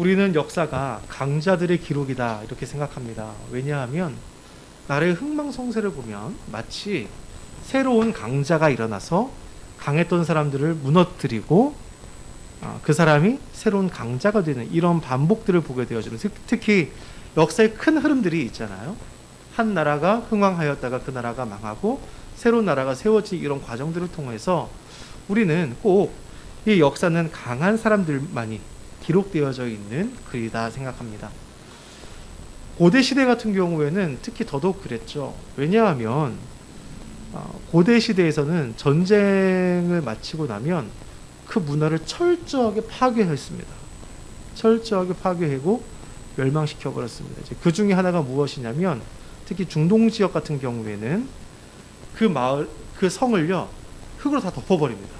우리는 역사가 강자들의 기록이다 이렇게 생각합니다. 왜냐하면 나라의 흥망성쇠를 보면 마치 새로운 강자가 일어나서 강했던 사람들을 무너뜨리고 그 사람이 새로운 강자가 되는 이런 반복들을 보게 되어지는, 특히 역사의 큰 흐름들이 있잖아요. 한 나라가 흥왕하였다가 그 나라가 망하고 새로운 나라가 세워진 이런 과정들을 통해서 우리는 꼭 이 역사는 강한 사람들만이 기록되어져 있는 글이다 생각합니다. 고대 시대 같은 경우에는 특히 더더욱 그랬죠. 왜냐하면 고대 시대에서는 전쟁을 마치고 나면 그 문화를 철저하게 파괴했습니다. 철저하게 파괴하고 멸망시켜 버렸습니다. 그 중에 하나가 무엇이냐면, 특히 중동 지역 같은 경우에는 그 마을, 그 성을요 흙으로 다 덮어버립니다.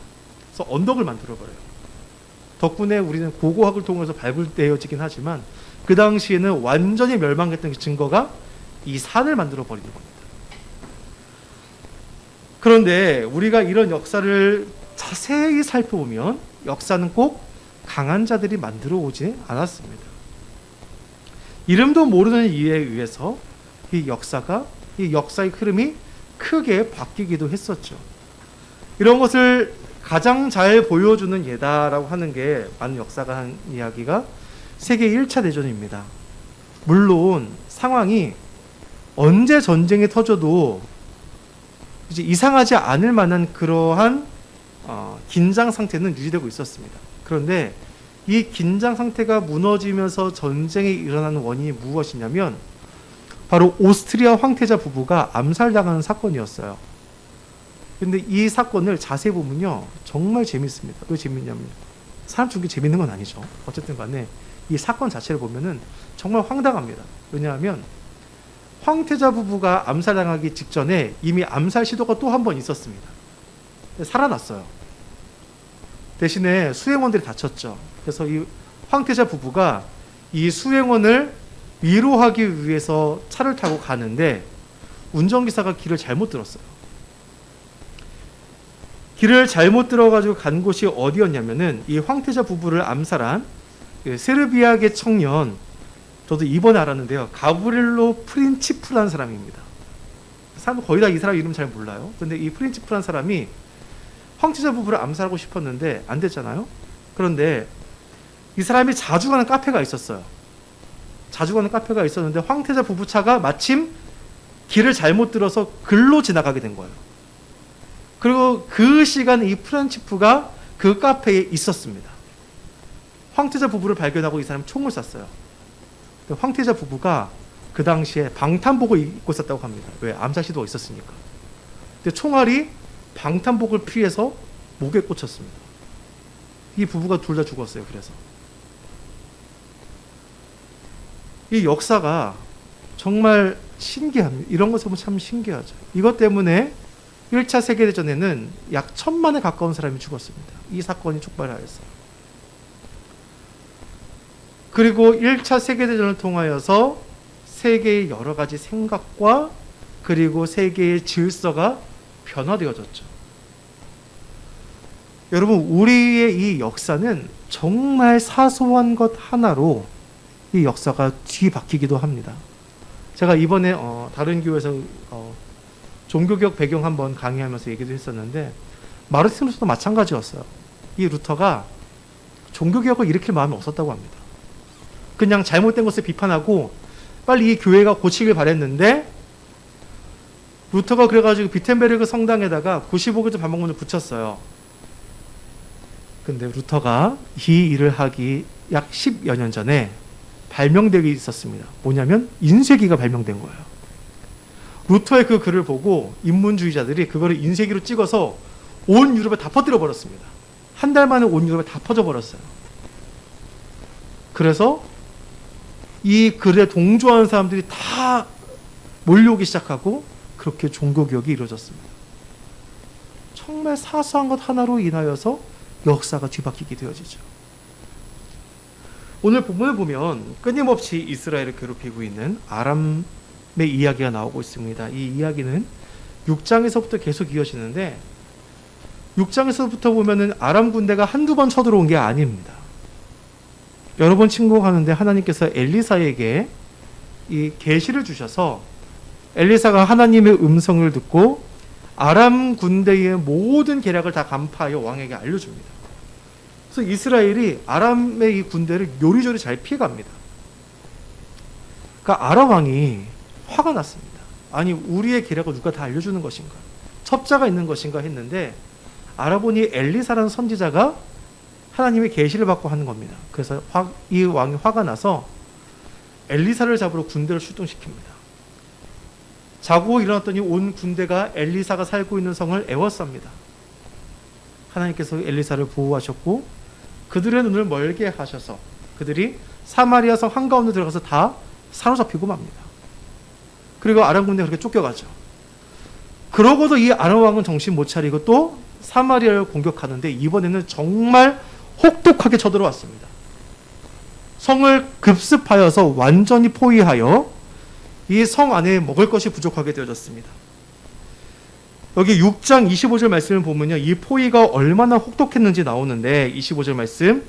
그래서 언덕을 만들어 버려요. 덕분에 우리는 고고학을 통해서 발굴되어지긴 하지만 그 당시에는 완전히 멸망했던 증거가 이 산을 만들어 버리는 겁니다. 그런데 우리가 이런 역사를 자세히 살펴보면 역사는 꼭 강한 자들이 만들어 오지 않았습니다. 이름도 모르는 이에 의해서 이 역사의 흐름이 크게 바뀌기도 했었죠. 이런 것을 가장 잘 보여주는 예다라고 하는 게, 많은 역사가 한 이야기가 세계 1차 대전입니다. 물론 상황이 언제 전쟁이 터져도 이제 이상하지 않을 만한 그러한 긴장 상태는 유지되고 있었습니다. 그런데 이 긴장 상태가 무너지면서 전쟁이 일어나는 원인이 무엇이냐면 바로 오스트리아 황태자 부부가 암살당하는 사건이었어요. 근데 이 사건을 자세히 보면요 정말 재밌습니다. 왜 재밌냐면, 사람 죽기 재밌는 건 아니죠. 어쨌든 간에 이 사건 자체를 보면은 정말 황당합니다. 왜냐하면 황태자 부부가 암살당하기 직전에 이미 암살 시도가 또 한 번 있었습니다. 살아났어요. 대신에 수행원들이 다쳤죠. 그래서 이 황태자 부부가 이 수행원을 위로하기 위해서 차를 타고 가는데 운전기사가 길을 잘못 들었어요. 길을 잘못 들어가지고 간 곳이 어디였냐면은 이 황태자 부부를 암살한 세르비아계 청년, 저도 이번에 알았는데요, 가브리엘로 프린치프라는 사람입니다. 사람 거의 다 이 사람 이름 잘 몰라요. 근데 이 프린치프라는 사람이 황태자 부부를 암살하고 싶었는데 안 됐잖아요. 그런데 이 사람이 자주 가는 카페가 있었어요. 자주 가는 카페가 있었는데 황태자 부부 차가 마침 길을 잘못 들어서 글로 지나가게 된 거예요. 그리고 그 시간에 이 프란치프가 그 카페에 있었습니다. 황태자 부부를 발견하고 이 사람이 총을 쐈어요. 황태자 부부가 그 당시에 방탄복을 입고 있었다고 합니다. 왜? 암살 시도가 있었으니까. 근데 총알이 방탄복을 피해서 목에 꽂혔습니다. 이 부부가 둘 다 죽었어요. 그래서 이 역사가 정말 신기합니다. 이런 것을 보면 참 신기하죠. 이것 때문에 1차 세계대전에는 약 1000만에 가까운 사람이 죽었습니다. 이 사건이 촉발하였어요. 그리고 1차 세계대전을 통하여서 세계의 여러 가지 생각과 그리고 세계의 질서가 변화되어졌죠. 여러분, 우리의 이 역사는 정말 사소한 것 하나로 이 역사가 뒤바뀌기도 합니다. 제가 이번에 다른 교회에서 종교개혁 배경 한번 강의하면서 얘기도 했었는데, 마르틴 루터도 마찬가지였어요. 이 루터가 종교개혁을 일으킬 마음이 없었다고 합니다. 그냥 잘못된 것을 비판하고 빨리 이 교회가 고치길 바랬는데, 루터가 그래가지고 비텐베르그 성당에다가 95개조 반박문을 붙였어요. 근데 루터가 이 일을 하기 약 10여 년 전에 발명되기 있었습니다. 뭐냐면 인쇄기가 발명된 거예요. 루터의 그 글을 보고 인문주의자들이 그거를 인쇄기로 찍어서 온 유럽에 다 퍼뜨려 버렸습니다. 한 달 만에 온 유럽에 다 퍼져 버렸어요. 그래서 이 글에 동조하는 사람들이 다 몰려오기 시작하고 그렇게 종교개혁이 이루어졌습니다. 정말 사소한 것 하나로 인하여서 역사가 뒤바뀌게 되어지죠. 오늘 본문을 보면 끊임없이 이스라엘을 괴롭히고 있는 아람의 이야기가 나오고 있습니다. 이 이야기는 6장에서부터 계속 이어지는데, 6장에서부터 보면은 아람 군대가 한두 번 쳐들어온 게 아닙니다. 여러 번 침공하는데 하나님께서 엘리사에게 이 계시를 주셔서 엘리사가 하나님의 음성을 듣고 아람 군대의 모든 계략을 다 간파하여 왕에게 알려줍니다. 그래서 이스라엘이 아람의 이 군대를 요리조리 잘 피해갑니다. 그러니까 아람 왕이 화가 났습니다. 아니 우리의 계략을 누가 다 알려주는 것인가? 첩자가 있는 것인가 했는데 알아보니 엘리사라는 선지자가 하나님의 계시를 받고 하는 겁니다. 그래서 이 왕이 화가 나서 엘리사를 잡으러 군대를 출동시킵니다. 자고 일어났더니 온 군대가 엘리사가 살고 있는 성을 에워쌉니다. 하나님께서 엘리사를 보호하셨고 그들의 눈을 멀게 하셔서 그들이 사마리아 성 한가운데 들어가서 다 사로잡히고 맙니다. 그리고 아람 군대가 그렇게 쫓겨가죠. 그러고도 이 아람 왕은 정신 못 차리고 또 사마리아를 공격하는데 이번에는 정말 혹독하게 쳐들어왔습니다. 성을 급습하여서 완전히 포위하여 이 성 안에 먹을 것이 부족하게 되어졌습니다. 여기 6장 25절 말씀을 보면요, 이 포위가 얼마나 혹독했는지 나오는데 25절 말씀,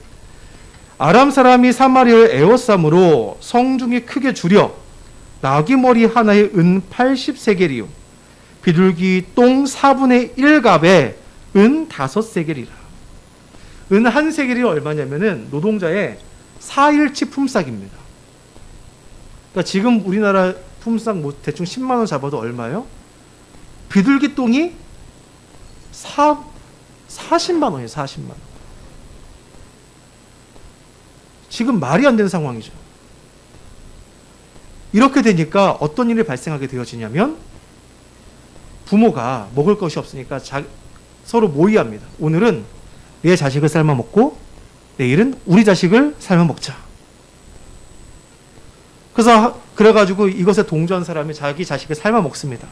아람 사람이 사마리아를 에워싸므로 성중이 크게 줄여 나귀 머리 하나에 은 80세겔이요 비둘기 똥 4분의 1갑에 은 5세겔이라. 은 1세겔이 얼마냐면은 노동자의 4일치 품삯입니다. 그러니까 지금 우리나라 품삯 뭐 대충 10만 원 잡아도 얼마요? 비둘기 똥이 40만 원이에요. 40만 원. 지금 말이 안 되는 상황이죠. 이렇게 되니까 어떤 일이 발생하게 되어지냐면 부모가 먹을 것이 없으니까 서로 모의합니다. 오늘은 내 자식을 삶아 먹고 내일은 우리 자식을 삶아 먹자. 그래가지고 이것에 동조한 사람이 자기 자식을 삶아 먹습니다.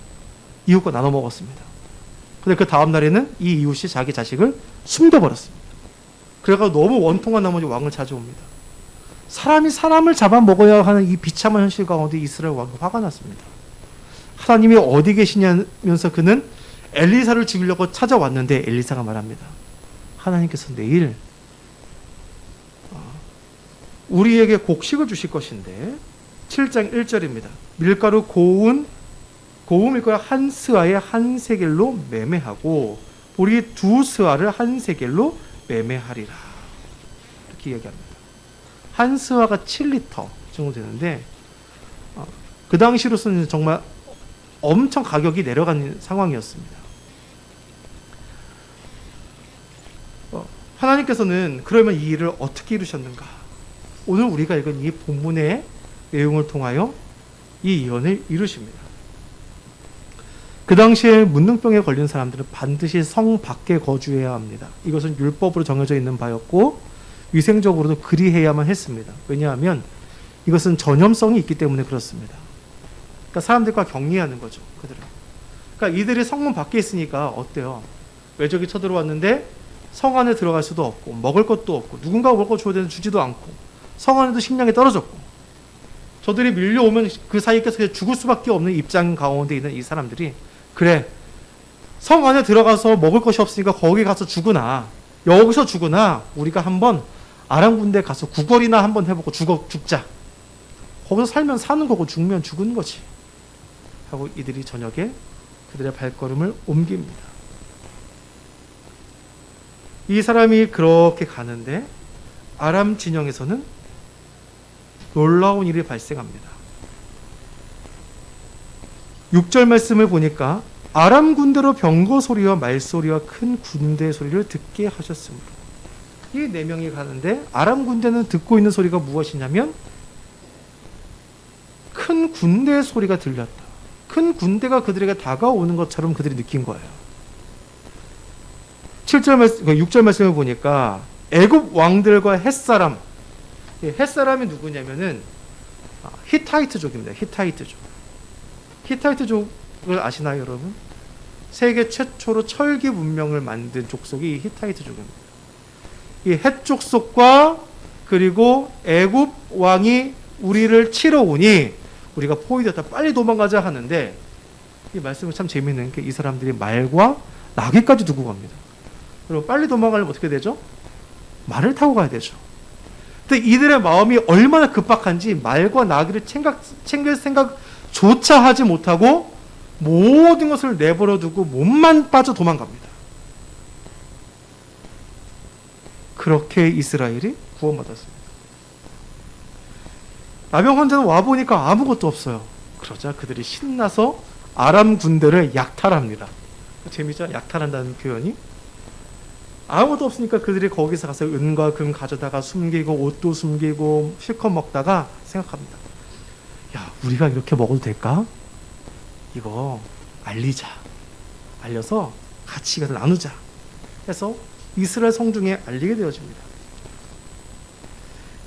이웃과 나눠 먹었습니다. 근데 그 다음 날에는 이 이웃이 자기 자식을 숨겨버렸습니다. 그래가지고 너무 원통한 나머지 왕을 찾아옵니다. 사람이 사람을 잡아먹어야 하는 이 비참한 현실 가운데 이스라엘 왕이 화가 났습니다. 하나님이 어디 계시냐면서 그는 엘리사를 죽이려고 찾아왔는데 엘리사가 말합니다. 하나님께서 내일 우리에게 곡식을 주실 것인데 7장 1절입니다. 밀가루 고운 밀가루 한 스아에 한 세겔로 매매하고 보리 2스아를 한 세겔로 매매하리라. 이렇게 이야기합니다. 한 스아가 7리터 정도 되는데 그 당시로서는 정말 엄청 가격이 내려간 상황이었습니다. 하나님께서는 그러면 이 일을 어떻게 이루셨는가? 오늘 우리가 읽은 이 본문의 내용을 통하여 이 예언을 이루십니다. 그 당시에 문둥병에 걸린 사람들은 반드시 성 밖에 거주해야 합니다. 이것은 율법으로 정해져 있는 바였고 위생적으로도 그리해야만 했습니다. 왜냐하면 이것은 전염성이 있기 때문에 그렇습니다. 그러니까 사람들과 격리하는 거죠. 그들은. 그러니까 이들이 성문 밖에 있으니까 어때요? 외적이 쳐들어왔는데 성 안에 들어갈 수도 없고 먹을 것도 없고 누군가 먹을 거 줘야 되는데 주지도 않고 성 안에도 식량이 떨어졌고 저들이 밀려오면 그 사이에 계속 죽을 수밖에 없는 입장 가운데 있는 이 사람들이 그래 성 안에 들어가서 먹을 것이 없으니까 거기 가서 죽으나 여기서 죽으나 우리가 한번 아람 군대 가서 구걸이나 한번 해보고 죽자. 거기서 살면 사는 거고 죽으면 죽은 거지 하고 이들이 저녁에 그들의 발걸음을 옮깁니다. 이 사람이 그렇게 가는데 아람 진영에서는 놀라운 일이 발생합니다. 6절 말씀을 보니까 아람 군대로 병거 소리와 말소리와 큰 군대 소리를 듣게 하셨습니다. 이 4명이 가는데 아람 군대는 듣고 있는 소리가 무엇이냐면 큰 군대의 소리가 들렸다. 큰 군대가 그들에게 다가오는 것처럼 그들이 느낀 거예요. 6절 말씀을 보니까 애굽 왕들과 햇사람, 햇사람이 누구냐면은 히타이트족입니다. 히타이트족을 아시나요, 여러분? 세계 최초로 철기 문명을 만든 족속이 히타이트족입니다. 이 헷족속과 그리고 애굽 왕이 우리를 치러 오니 우리가 포위되었다 빨리 도망가자 하는데 이 말씀은 참 재미있는 게 이 사람들이 말과 나귀까지 두고 갑니다. 그리고 빨리 도망가려면 어떻게 되죠? 말을 타고 가야 되죠. 근데 이들의 마음이 얼마나 급박한지 말과 나귀를 챙길 생각조차 하지 못하고 모든 것을 내버려 두고 몸만 빠져 도망갑니다. 그렇게 이스라엘이 구원받았습니다. 나병 환자는 와보니까 아무것도 없어요. 그러자 그들이 신나서 아람 군대를 약탈합니다. 재미있죠? 약탈한다는 표현이. 아무것도 없으니까 그들이 거기서 가서 은과 금 가져다가 숨기고 옷도 숨기고 실컷 먹다가 생각합니다. 야, 우리가 이렇게 먹어도 될까? 이거 알리자. 알려서 같이 가서 나누자. 해서 이스라엘 성중에 알리게 되어집니다.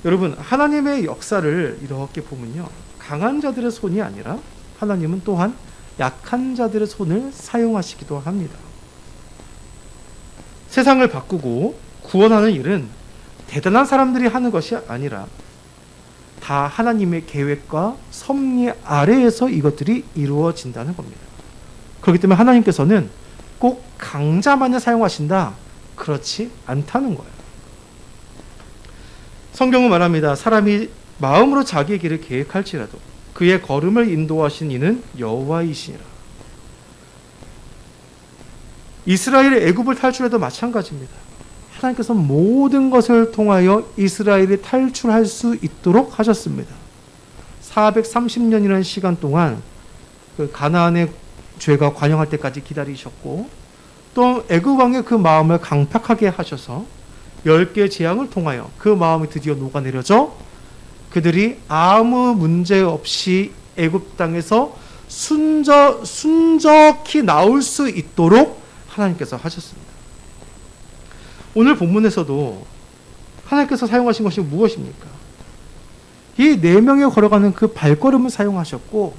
여러분, 하나님의 역사를 이렇게 보면요, 강한 자들의 손이 아니라 하나님은 또한 약한 자들의 손을 사용하시기도 합니다. 세상을 바꾸고 구원하는 일은 대단한 사람들이 하는 것이 아니라 다 하나님의 계획과 섭리 아래에서 이것들이 이루어진다는 겁니다. 그렇기 때문에 하나님께서는 꼭 강자만을 사용하신다, 그렇지 않다는 거예요. 성경은 말합니다. 사람이 마음으로 자기의 길을 계획할지라도 그의 걸음을 인도하신 이는 여호와이시니라. 이스라엘의 애굽을 탈출해도 마찬가지입니다. 하나님께서 모든 것을 통하여 이스라엘이 탈출할 수 있도록 하셨습니다. 430년이라는 시간 동안 그 가나안의 죄가 관영할 때까지 기다리셨고, 또 애굽 왕의 그 마음을 강팍하게 하셔서 10개의 재앙을 통하여 그 마음이 드디어 녹아내려져 그들이 아무 문제 없이 애굽 땅에서 순적히 나올 수 있도록 하나님께서 하셨습니다. 오늘 본문에서도 하나님께서 사용하신 것이 무엇입니까? 이 4명이 걸어가는 그 발걸음을 사용하셨고,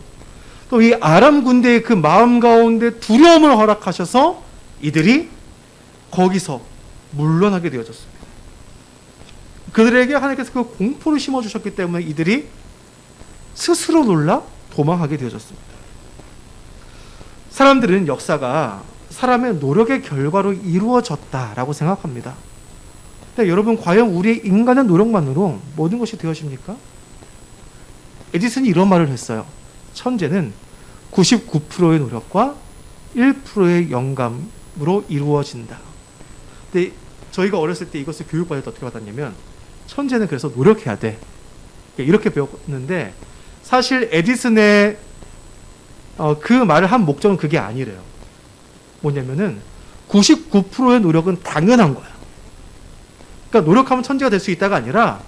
또 이 아람 군대의 그 마음 가운데 두려움을 허락하셔서 이들이 거기서 물러나게 되어졌습니다. 그들에게 하나님께서 그 공포를 심어주셨기 때문에 이들이 스스로 놀라 도망하게 되어졌습니다. 사람들은 역사가 사람의 노력의 결과로 이루어졌다라고 생각합니다. 근데 여러분, 과연 우리의 인간의 노력만으로 모든 것이 되어집니까? 에디슨이 이런 말을 했어요. 천재는 99%의 노력과 1%의 영감으로 이루어진다. 근데 저희가 어렸을 때 이것을 교육받을 때 어떻게 받았냐면, 천재는 그래서 노력해야 돼, 이렇게 배웠는데, 사실 에디슨의 그 말을 한 목적은 그게 아니래요. 뭐냐면은 99%의 노력은 당연한 거야. 그러니까 노력하면 천재가 될 수 있다가 아니라,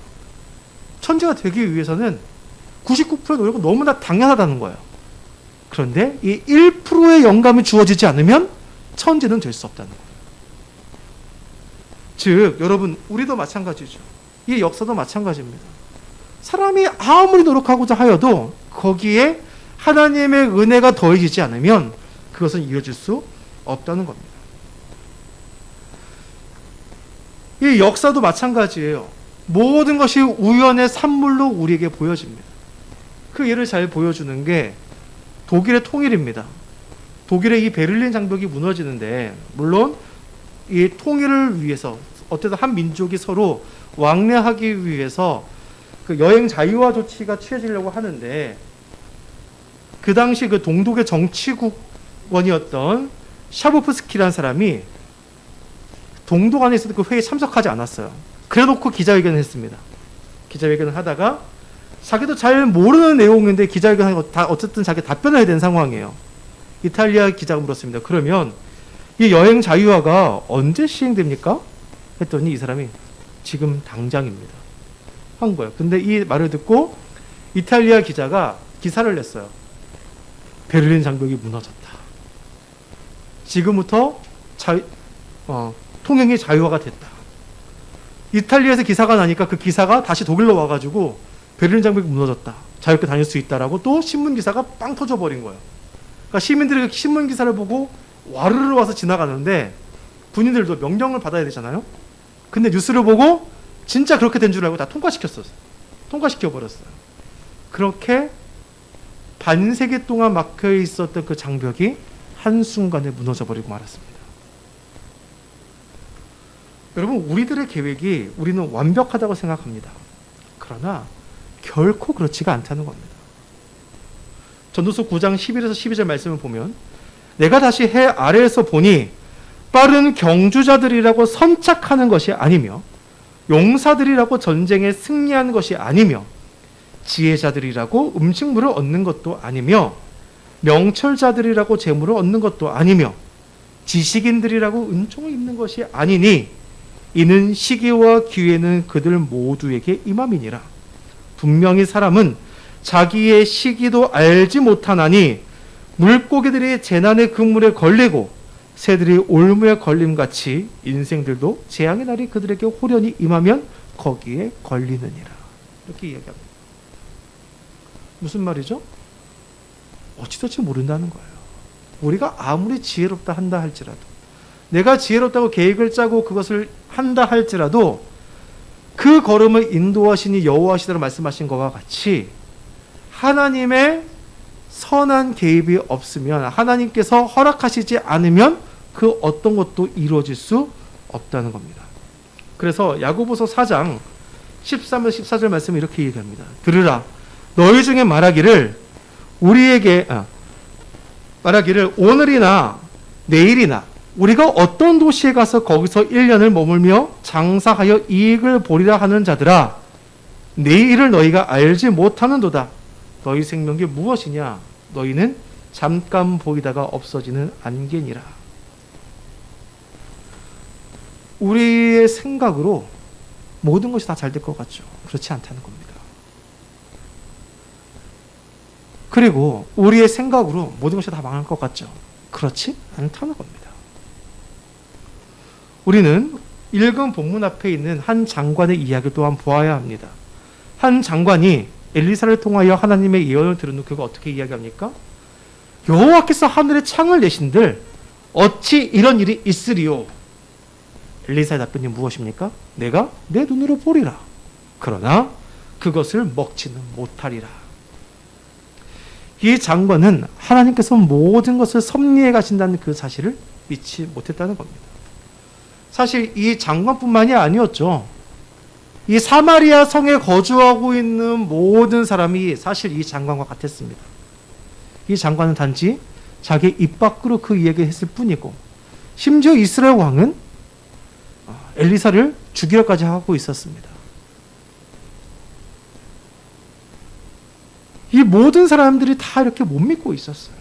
천재가 되기 위해서는 99%의 노력은 너무나 당연하다는 거예요. 그런데 이 1%의 영감이 주어지지 않으면 천재는 될 수 없다는 거예요. 즉, 여러분, 우리도 마찬가지죠. 이 역사도 마찬가지입니다. 사람이 아무리 노력하고자 하여도 거기에 하나님의 은혜가 더해지지 않으면 그것은 이어질 수 없다는 겁니다. 이 역사도 마찬가지예요. 모든 것이 우연의 산물로 우리에게 보여집니다. 그 예를 잘 보여주는 게 독일의 통일입니다. 독일의 이 베를린 장벽이 무너지는데, 물론 이 통일을 위해서 어쨌든 한 민족이 서로 왕래하기 위해서 그 여행 자유화 조치가 취해지려고 하는데, 그 당시 그 동독의 정치국원이었던 샤보프스키라는 사람이 동독 안에 있어도 그 회의에 참석하지 않았어요. 그래놓고 기자회견을 했습니다. 기자회견을 하다가 자기도 잘 모르는 내용인데 기자회견하고 다 어쨌든 자기 답변을 해야 되는 상황이에요. 이탈리아 기자가 물었습니다. 그러면 이 여행 자유화가 언제 시행됩니까? 했더니 이 사람이 지금 당장입니다 한 거예요. 근데 이 말을 듣고 이탈리아 기자가 기사를 냈어요. 베를린 장벽이 무너졌다. 지금부터 통행이 자유화가 됐다. 이탈리아에서 기사가 나니까 그 기사가 다시 독일로 와가지고 베를린 장벽이 무너졌다, 자유롭게 다닐 수 있다라고 또 신문 기사가 빵 터져버린 거예요. 그러니까 시민들이 신문 기사를 보고 와르르 와서 지나가는데 군인들도 명령을 받아야 되잖아요. 근데 뉴스를 보고 진짜 그렇게 된 줄 알고 다 통과시켜버렸어요. 그렇게 반세기 동안 막혀 있었던 그 장벽이 한순간에 무너져버리고 말았습니다. 여러분, 우리들의 계획이 우리는 완벽하다고 생각합니다. 그러나 결코 그렇지가 않다는 겁니다. 전도서 9장 11에서 12절 말씀을 보면 내가 다시 해 아래에서 보니 빠른 경주자들이라고 선착하는 것이 아니며 용사들이라고 전쟁에 승리한 것이 아니며 지혜자들이라고 음식물을 얻는 것도 아니며 명철자들이라고 재물을 얻는 것도 아니며 지식인들이라고 은총을 입는 것이 아니니 이는 시기와 기회는 그들 모두에게 임함이니라. 분명히 사람은 자기의 시기도 알지 못하나니 물고기들이 재난의 그물에 걸리고 새들이 올무에 걸림같이 인생들도 재앙의 날이 그들에게 호련히 임하면 거기에 걸리느니라. 이렇게 이야기합니다. 무슨 말이죠? 어찌될지 모른다는 거예요. 우리가 아무리 지혜롭다 한다 할지라도, 내가 지혜롭다고 계획을 짜고 그것을 한다 할지라도 그 걸음을 인도하시니 여호와시다라고 말씀하신 것과 같이 하나님의 선한 개입이 없으면, 하나님께서 허락하시지 않으면 그 어떤 것도 이루어질 수 없다는 겁니다. 그래서 야고보서 4장 13절 14절 말씀을 이렇게 얘기합니다. 들으라, 너희 중에 말하기를 오늘이나 내일이나 우리가 어떤 도시에 가서 거기서 1년을 머물며 장사하여 이익을 보리라 하는 자들아, 내일을 너희가 알지 못하는도다. 너희 생명이 무엇이냐? 너희는 잠깐 보이다가 없어지는 안개니라. 우리의 생각으로 모든 것이 다 잘 될 것 같죠? 그렇지 않다는 겁니다. 그리고 우리의 생각으로 모든 것이 다 망할 것 같죠? 그렇지 않다는 겁니다. 우리는 읽은 본문 앞에 있는 한 장관의 이야기를 또한 보아야 합니다. 한 장관이 엘리사를 통하여 하나님의 예언을 들은 후 그가 어떻게 이야기합니까? 여호와께서 하늘에 창을 내신들 어찌 이런 일이 있으리요? 엘리사의 답변이 무엇입니까? 내가 내 눈으로 보리라. 그러나 그것을 먹지는 못하리라. 이 장관은 하나님께서 모든 것을 섭리해 가신다는 그 사실을 믿지 못했다는 겁니다. 사실 이 장관뿐만이 아니었죠. 이 사마리아 성에 거주하고 있는 모든 사람이 사실 이 장관과 같았습니다. 이 장관은 단지 자기 입 밖으로 그 이야기를 했을 뿐이고, 심지어 이스라엘 왕은 엘리사를 죽이려까지 하고 있었습니다. 이 모든 사람들이 다 이렇게 못 믿고 있었어요.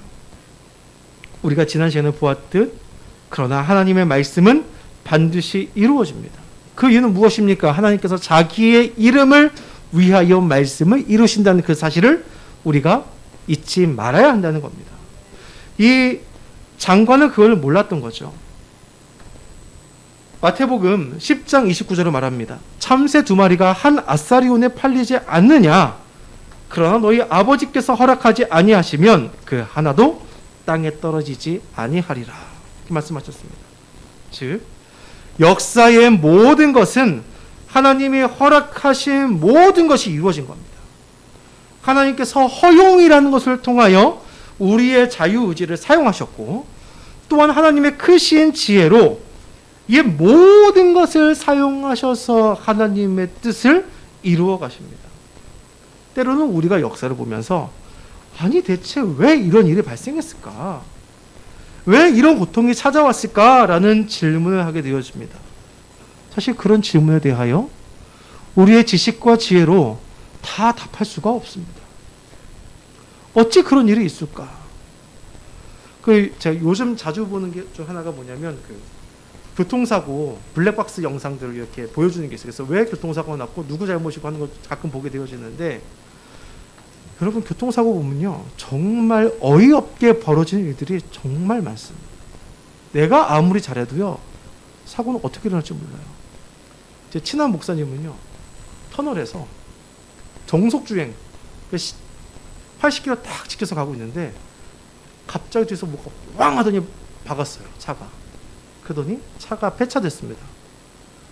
우리가 지난 시간에 보았듯 그러나 하나님의 말씀은 반드시 이루어집니다. 그 이유는 무엇입니까? 하나님께서 자기의 이름을 위하여 말씀을 이루신다는 그 사실을 우리가 잊지 말아야 한다는 겁니다. 이 장관은 그걸 몰랐던 거죠. 마태복음 10장 29절을 말합니다. 참새 2마리가 한 아사리온에 팔리지 않느냐? 그러나 너희 아버지께서 허락하지 아니하시면 그 하나도 땅에 떨어지지 아니하리라. 이렇게 말씀하셨습니다. 즉 역사의 모든 것은 하나님이 허락하신 모든 것이 이루어진 겁니다. 하나님께서 허용이라는 것을 통하여 우리의 자유의지를 사용하셨고, 또한 하나님의 크신 지혜로 이 모든 것을 사용하셔서 하나님의 뜻을 이루어 가십니다. 때로는 우리가 역사를 보면서 아니 대체 왜 이런 일이 발생했을까? 왜 이런 고통이 찾아왔을까라는 질문을 하게 되어집니다. 사실 그런 질문에 대하여 우리의 지식과 지혜로 다 답할 수가 없습니다. 어찌 그런 일이 있을까? 제가 요즘 자주 보는 게 중 하나가 뭐냐면 교통사고 블랙박스 영상들을 이렇게 보여주는 게 있어요. 그래서 왜 교통사고가 났고 누구 잘못이고 하는 걸 가끔 보게 되어지는데, 여러분 교통사고 보면요 정말 어이없게 벌어지는 일들이 정말 많습니다. 내가 아무리 잘해도요 사고는 어떻게 일어날지 몰라요. 제 친한 목사님은요 터널에서 정속주행 80km 딱 지켜서 가고 있는데 갑자기 뒤에서 뭐가 왕 하더니 박았어요. 차가. 그러더니 차가 폐차됐습니다.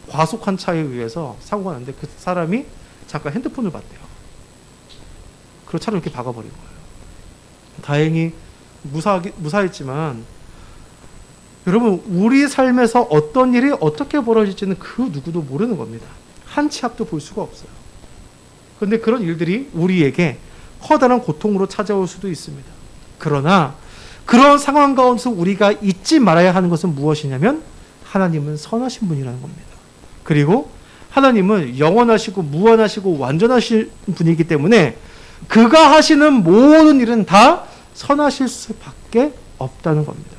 과속한 차에 의해서 사고가 났는데 그 사람이 잠깐 핸드폰을 봤대요. 그리고 차를 이렇게 박아버린 거예요. 다행히 무사했지만, 여러분 우리 삶에서 어떤 일이 어떻게 벌어질지는 그 누구도 모르는 겁니다. 한 치 앞도 볼 수가 없어요. 그런데 그런 일들이 우리에게 커다란 고통으로 찾아올 수도 있습니다. 그러나 그런 상황 가운데서 우리가 잊지 말아야 하는 것은 무엇이냐면 하나님은 선하신 분이라는 겁니다. 그리고 하나님은 영원하시고 무한하시고 완전하신 분이기 때문에 그가 하시는 모든 일은 다 선하실 수밖에 없다는 겁니다.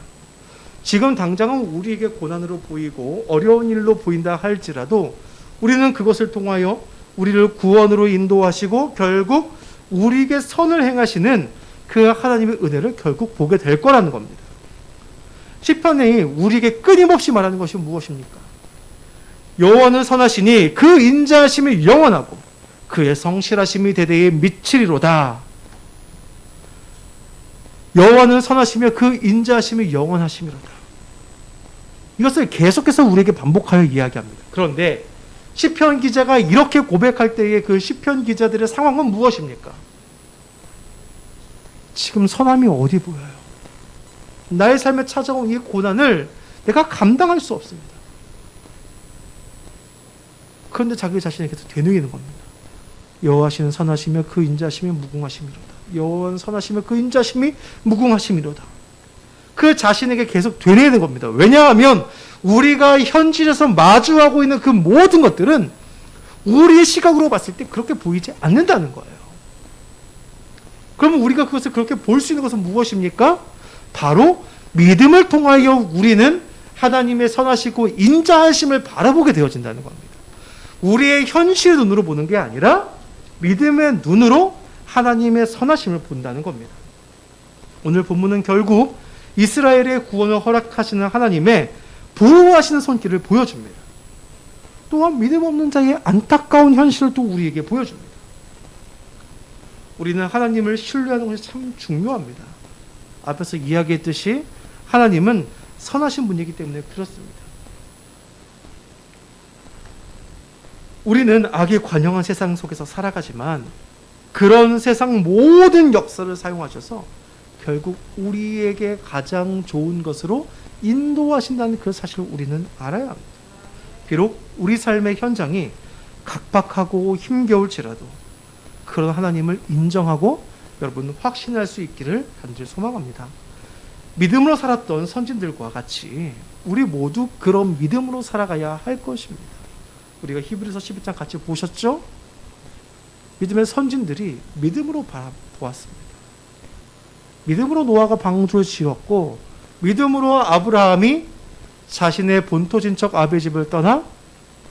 지금 당장은 우리에게 고난으로 보이고 어려운 일로 보인다 할지라도 우리는 그것을 통하여 우리를 구원으로 인도하시고 결국 우리에게 선을 행하시는 그 하나님의 은혜를 결국 보게 될 거라는 겁니다. 시편이 우리에게 끊임없이 말하는 것이 무엇입니까? 여호와는 선하시니 그 인자하심이 영원하고 그의 성실하심이 대대에 미치리로다. 여호와는 선하시며 그 인자하심이 영원하심이로다. 이것을 계속해서 우리에게 반복하여 이야기합니다. 그런데 시편 기자가 이렇게 고백할 때의 그 시편 기자들의 상황은 무엇입니까? 지금 선함이 어디 보여요? 나의 삶에 찾아온 이 고난을 내가 감당할 수 없습니다. 그런데 자기 자신에게서 되뇌이는 겁니다. 여호와시는 선하시며 그 인자심이 무궁하심이로다. 여호와는 선하시며 그 인자심이 무궁하심이로다. 그 자신에게 계속 되뇌이는 겁니다. 왜냐하면 우리가 현실에서 마주하고 있는 그 모든 것들은 우리의 시각으로 봤을 때 그렇게 보이지 않는다는 거예요. 그러면 우리가 그것을 그렇게 볼 수 있는 것은 무엇입니까? 바로 믿음을 통하여 우리는 하나님의 선하시고 인자하심을 바라보게 되어진다는 겁니다. 우리의 현실의 눈으로 보는 게 아니라 믿음의 눈으로 하나님의 선하심을 본다는 겁니다. 오늘 본문은 결국 이스라엘의 구원을 허락하시는 하나님의 보호하시는 손길을 보여줍니다. 또한 믿음 없는 자의 안타까운 현실을 또 우리에게 보여줍니다. 우리는 하나님을 신뢰하는 것이 참 중요합니다. 앞에서 이야기했듯이 하나님은 선하신 분이기 때문에 그렇습니다. 우리는 악에 관영한 세상 속에서 살아가지만 그런 세상 모든 역사를 사용하셔서 결국 우리에게 가장 좋은 것으로 인도하신다는 그 사실을 우리는 알아야 합니다. 비록 우리 삶의 현장이 각박하고 힘겨울지라도 그런 하나님을 인정하고 여러분 확신할 수 있기를 간절히 소망합니다. 믿음으로 살았던 선진들과 같이 우리 모두 그런 믿음으로 살아가야 할 것입니다. 우리가 히브리서 11장 같이 보셨죠? 믿음의 선진들이 믿음으로 바라보았습니다. 믿음으로 노아가 방주를 지었고 믿음으로 아브라함이 자신의 본토 친척 아비의 집을 떠나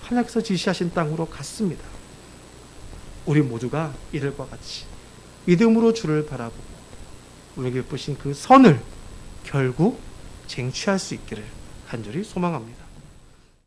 하나님께서 지시하신 땅으로 갔습니다. 우리 모두가 이들과 같이 믿음으로 주를 바라보고 우리에게 베푸신 그 선을 결국 쟁취할 수 있기를 간절히 소망합니다.